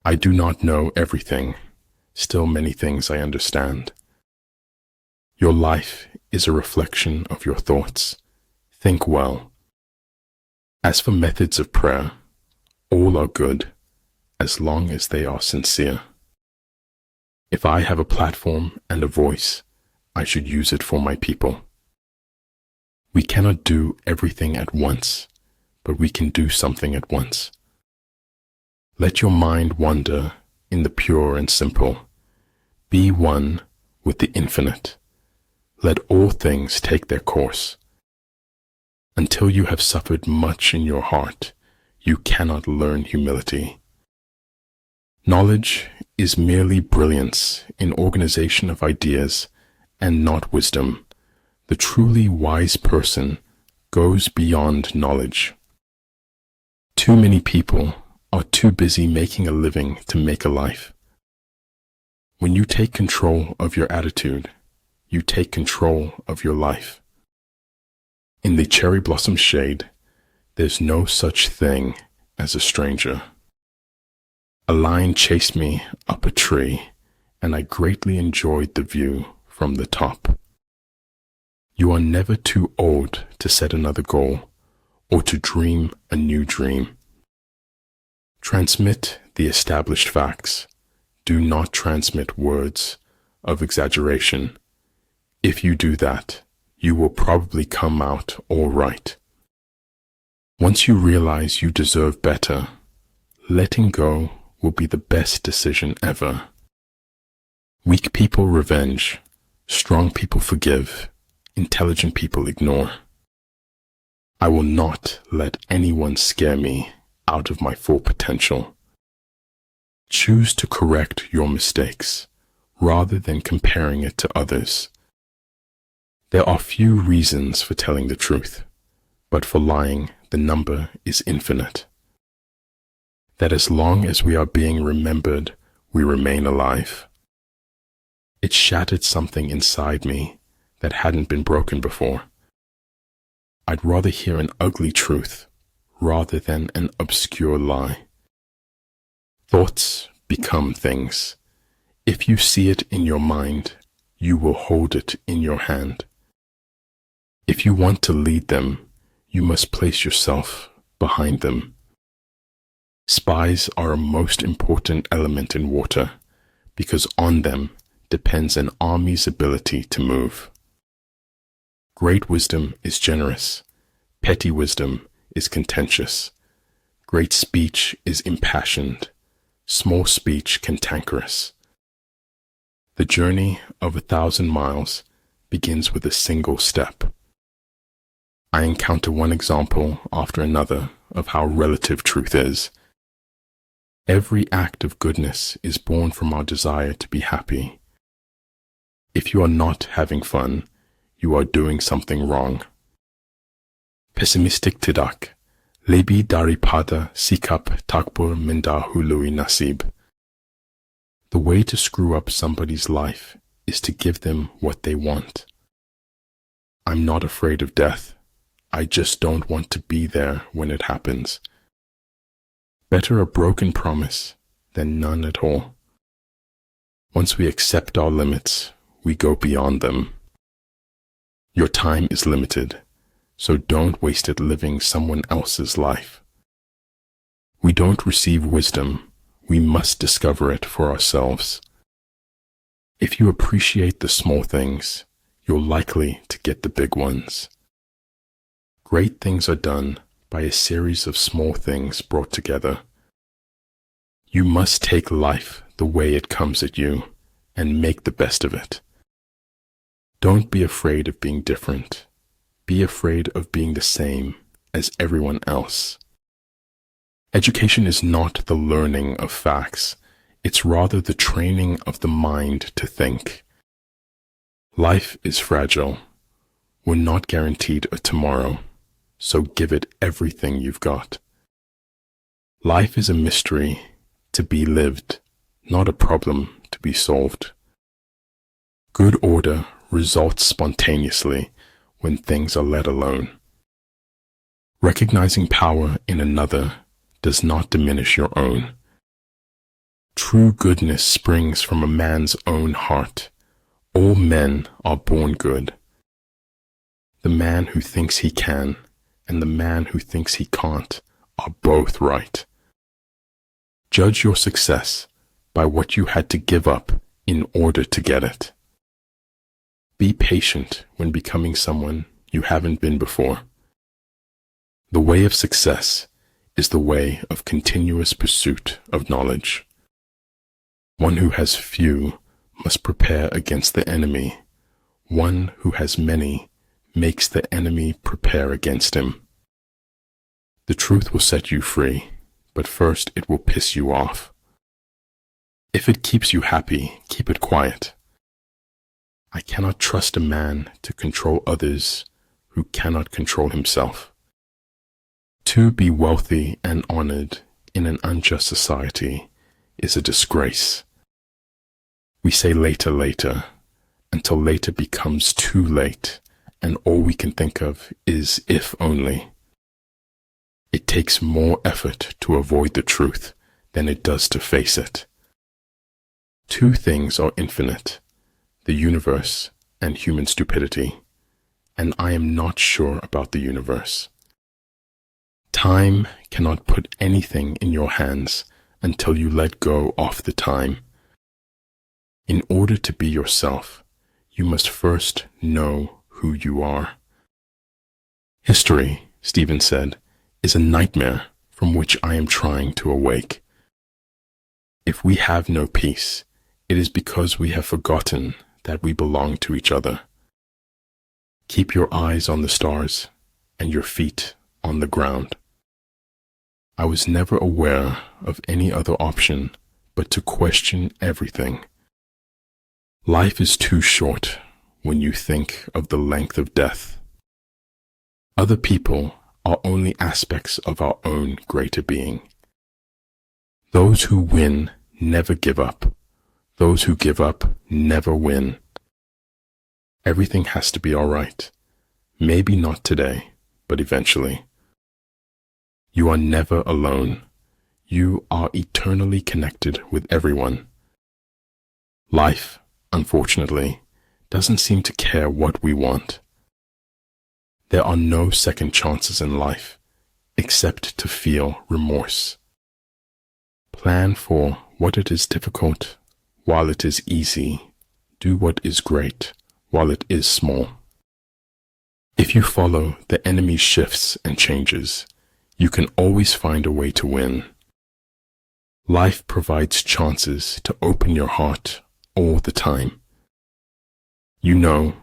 I do not know everything, still many things I understand. Your life is a reflection of your thoughts. Think well. As for methods of prayer, all are good, as long as they are sincere. If I have a platform and a voice, I should use it for my people. We cannot do everything at once, but we can do something at once. Let your mind wander in the pure and simple. Be one with the infinite. Let all things take their course. Until you have suffered much in your heart, you cannot learn humility. Knowledge is merely brilliance in organization of ideas and not wisdom. The truly wise person goes beyond knowledge. Too many people are too busy making a living to make a life. When you take control of your attitude, you take control of your life. In the cherry blossom shade, there's no such thing as a stranger. A lion chased me up a tree, and I greatly enjoyed the view from the top. You are never too old to set another goal or to dream a new dream. Transmit the established facts. Do not transmit words of exaggeration. If you do that, you will probably come out all right. Once you realize you deserve better, letting go will be the best decision ever. Weak people revenge, strong people forgive, intelligent people ignore. I will not let anyone scare me out of my full potential. Choose to correct your mistakes rather than comparing it to others. There are few reasons for telling the truth, but for lying, the number is infinite. That as long as we are being remembered, we remain alive. It shattered something inside me that hadn't been broken before. I'd rather hear an ugly truth rather than an obscure lie. Thoughts become things. If you see it in your mind, you will hold it in your hand. If you want to lead them, you must place yourself behind them. Spies are a most important element in water because on them depends an army's ability to move. Great wisdom is generous. Petty wisdom is contentious. Great speech is impassioned. Small speech cantankerous. The journey of 1,000 miles begins with a single step. I encounter one example after another of how relative truth is. Every act of goodness is born from our desire to be happy. If you are not having fun, you are doing something wrong. Pessimistic tidak, lebih daripada sikap takbur mendahului nasib. The way to screw up somebody's life is to give them what they want. I'm not afraid of death. I just don't want to be there when it happens. Better a broken promise than none at all. Once we accept our limits, we go beyond them. Your time is limited, so don't waste it living someone else's life. We don't receive wisdom, we must discover it for ourselves. If you appreciate the small things, you're likely to get the big ones. Great things are done by a series of small things brought together. You must take life the way it comes at you and make the best of it. Don't be afraid of being different. Be afraid of being the same as everyone else. Education is not the learning of facts. It's rather the training of the mind to think. Life is fragile. We're not guaranteed a tomorrow, so give it everything you've got. Life is a mystery to be lived, not a problem to be solved. Good order results spontaneously when things are let alone. Recognizing power in another does not diminish your own. True goodness springs from a man's own heart. All men are born good. The man who thinks he can and the man who thinks he can't are both right. Judge your success by what you had to give up in order to get it. Be patient when becoming someone you haven't been before. The way of success is the way of continuous pursuit of knowledge. One who has few must prepare against the enemy. One who has many makes the enemy prepare against him. The truth will set you free, but first it will piss you off. If it keeps you happy, keep it quiet. I cannot trust a man to control others who cannot control himself. To be wealthy and honored in an unjust society is a disgrace. We say later, later, until later becomes too late, and all we can think of is if only. It takes more effort to avoid the truth than it does to face it. Two things are infinite, the universe and human stupidity, and I am not sure about the universe. Time cannot put anything in your hands until you let go of the time. In order to be yourself, you must first know who you are. History, Stephen said, is a nightmare from which I am trying to awake. If we have no peace, it is because we have forgotten that we belong to each other. Keep your eyes on the stars and your feet on the ground. I was never aware of any other option but to question everything. Life is too short when you think of the length of death. Other people are only aspects of our own greater being. Those who win never give up. Those who give up never win. Everything has to be all right. Maybe not today, but eventually. You are never alone. You are eternally connected with everyone. Life, unfortunately, doesn't seem to care what we want. There are no second chances in life, except to feel remorse. Plan for what it is difficult while it is easy. Do what is great while it is small. If you follow the enemy's shifts and changes, you can always find a way to win. Life provides chances to open your heart all the time. You know,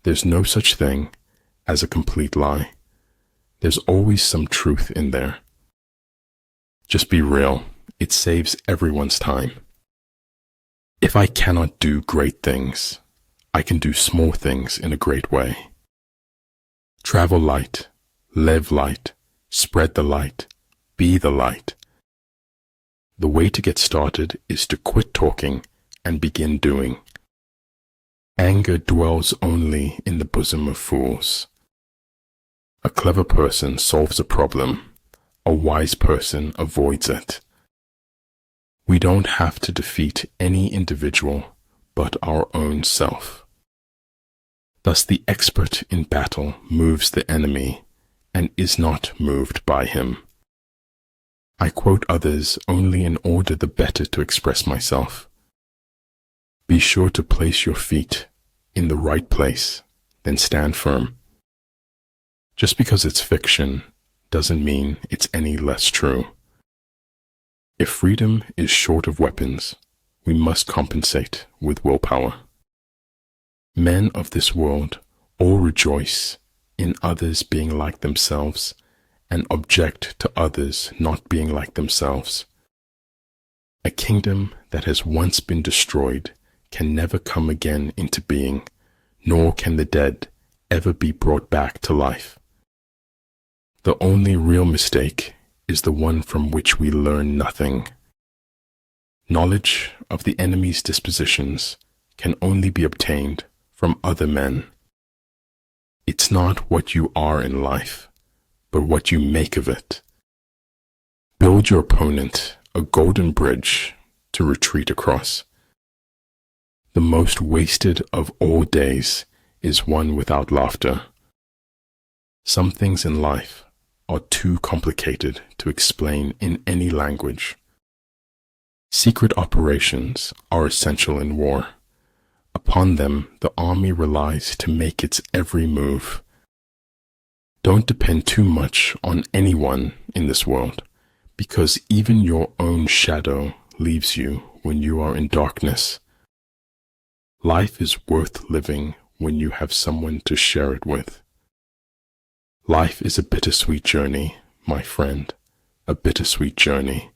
there's no such thing as a complete lie. There's always some truth in there. Just be real. It saves everyone's time. If I cannot do great things, I can do small things in a great way. Travel light, live light, spread the light, be the light. The way to get started is to quit talking and begin doing. Anger dwells only in the bosom of fools. A clever person solves a problem. A wise person avoids it. We don't have to defeat any individual but our own self. Thus the expert in battle moves the enemy and is not moved by him. I quote others only in order the better to express myself. Be sure to place your feet in the right place, then stand firm. Just because it's fiction doesn't mean it's any less true. If freedom is short of weapons, we must compensate with willpower. Men of this world all rejoice in others being like themselves and object to others not being like themselves. A kingdom that has once been destroyed can never come again into being, nor can the dead ever be brought back to life. The only real mistake is the one from which we learn nothing. Knowledge of the enemy's dispositions can only be obtained from other men. It's not what you are in life, but what you make of it. Build your opponent a golden bridge to retreat across. The most wasted of all days is one without laughter. Some things in life are too complicated to explain in any language. Secret operations are essential in war. Upon them, the army relies to make its every move. Don't depend too much on anyone in this world, because even your own shadow leaves you when you are in darkness. Life is worth living when you have someone to share it with. Life is a bittersweet journey, my friend, a bittersweet journey.